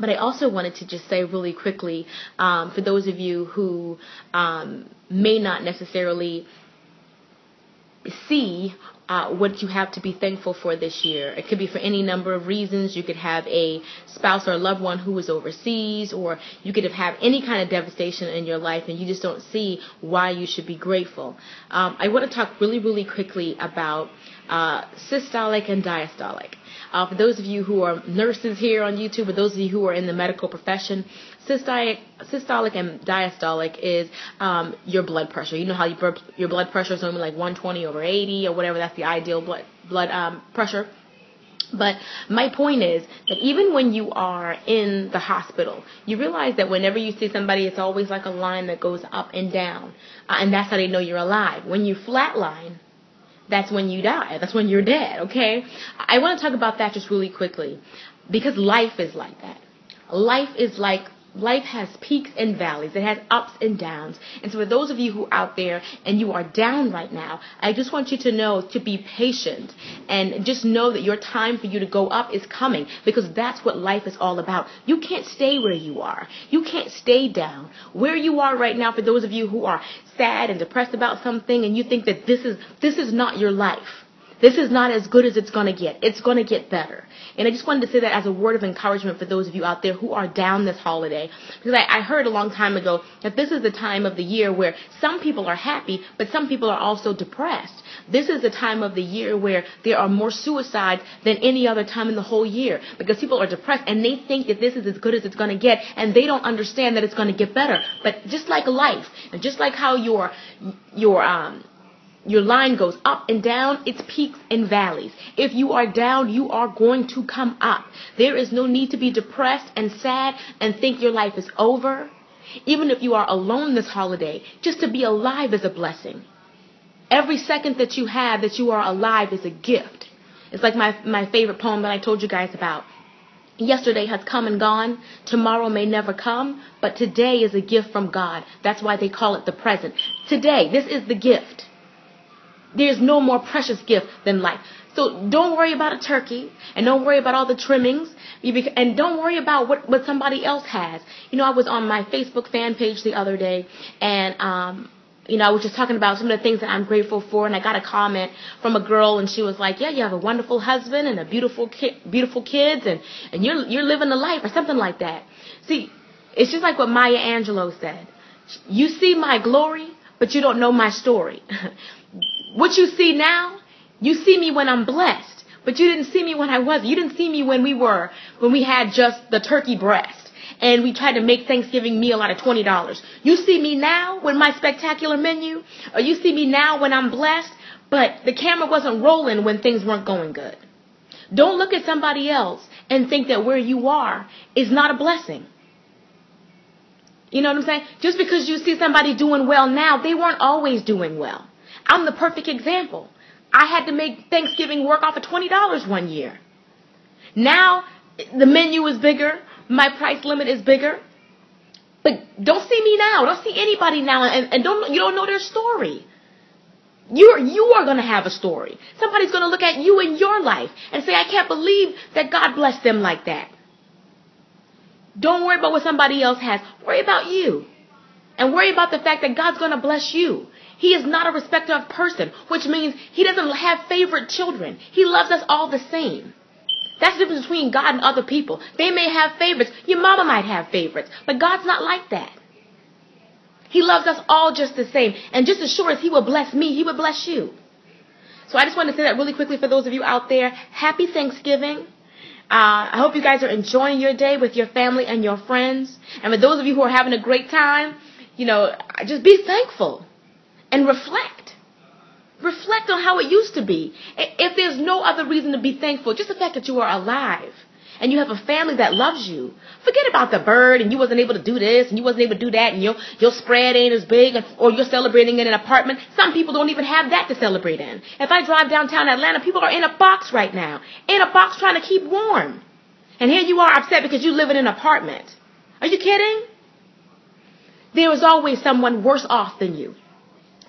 But I also wanted to just say really quickly, for those of you who may not necessarily see what you have to be thankful for this year. It could be for any number of reasons. You could have a spouse or a loved one who is overseas, or you could have had any kind of devastation in your life and you just don't see why you should be grateful. I want to talk really, really quickly about systolic and diastolic. For those of you who are nurses here on YouTube, or those of you who are in the medical profession, systolic and diastolic is your blood pressure. You know how your blood pressure is only like 120/80 or whatever. That's the ideal blood pressure. But my point is that even when you are in the hospital, you realize that whenever you see somebody, it's always like a line that goes up and down. And that's how they know you're alive. When you flatline, that's when you die. That's when you're dead, okay? I want to talk about that just really quickly, because life is like that. Life has peaks and valleys. It has ups and downs. And so for those of you who are out there and you are down right now, I just want you to know to be patient and just know that your time for you to go up is coming, because that's what life is all about. You can't stay where you are. You can't stay down. Where you are right now, for those of you who are sad and depressed about something and you think that this is not your life. This is not as good as it's going to get. It's going to get better. And I just wanted to say that as a word of encouragement for those of you out there who are down this holiday. Because I heard a long time ago that this is the time of the year where some people are happy, but some people are also depressed. This is the time of the year where there are more suicides than any other time in the whole year, because people are depressed and they think that this is as good as it's going to get, and they don't understand that it's going to get better. But just like life, and just like how your line goes up and down, it's peaks and valleys. If you are down, you are going to come up. There is no need to be depressed and sad and think your life is over. Even if you are alone this holiday, just to be alive is a blessing. Every second that you have that you are alive is a gift. It's like my favorite poem that I told you guys about. Yesterday has come and gone. Tomorrow may never come, but today is a gift from God. That's why they call it the present. Today, this is the gift. There's no more precious gift than life. So don't worry about a turkey, and don't worry about all the trimmings, and don't worry about what somebody else has. You know, I was on my Facebook fan page the other day, and I was just talking about some of the things that I'm grateful for, and I got a comment from a girl, and she was like, "Yeah, you have a wonderful husband and a beautiful kids, and you're living the life," or something like that. See, it's just like what Maya Angelou said. You see my glory, but you don't know my story. What you see now, you see me when I'm blessed, but you didn't see me when I wasn't. You didn't see me when we had just the turkey breast and we tried to make Thanksgiving meal out of $20. You see me now with my spectacular menu, or you see me now when I'm blessed, but the camera wasn't rolling when things weren't going good. Don't look at somebody else and think that where you are is not a blessing. You know what I'm saying? Just because you see somebody doing well now, they weren't always doing well. I'm the perfect example. I had to make Thanksgiving work off of $20 one year. Now, the menu is bigger. My price limit is bigger. But don't see me now. Don't see anybody now. And you don't know their story. You are going to have a story. Somebody's going to look at you in your life and say, I can't believe that God blessed them like that. Don't worry about what somebody else has. Worry about you. And worry about the fact that God's going to bless you. He is not a respecter of person, which means he doesn't have favorite children. He loves us all the same. That's the difference between God and other people. They may have favorites. Your mama might have favorites. But God's not like that. He loves us all just the same. And just as sure as he will bless me, he will bless you. So I just want to say that really quickly for those of you out there. Happy Thanksgiving. I hope you guys are enjoying your day with your family and your friends. And for those of you who are having a great time, just be thankful. And reflect. Reflect on how it used to be. If there's no other reason to be thankful, just the fact that you are alive and you have a family that loves you. Forget about the bird and you wasn't able to do this and you wasn't able to do that and your spread ain't as big, or you're celebrating in an apartment. Some people don't even have that to celebrate in. If I drive downtown Atlanta, people are in a box right now. In a box trying to keep warm. And here you are upset because you live in an apartment. Are you kidding? There is always someone worse off than you.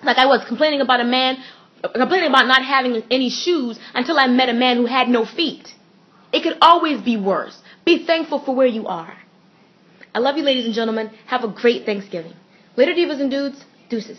Like I was complaining about not having any shoes until I met a man who had no feet. It could always be worse. Be thankful for where you are. I love you, ladies and gentlemen. Have a great Thanksgiving. Later, divas and dudes. Deuces.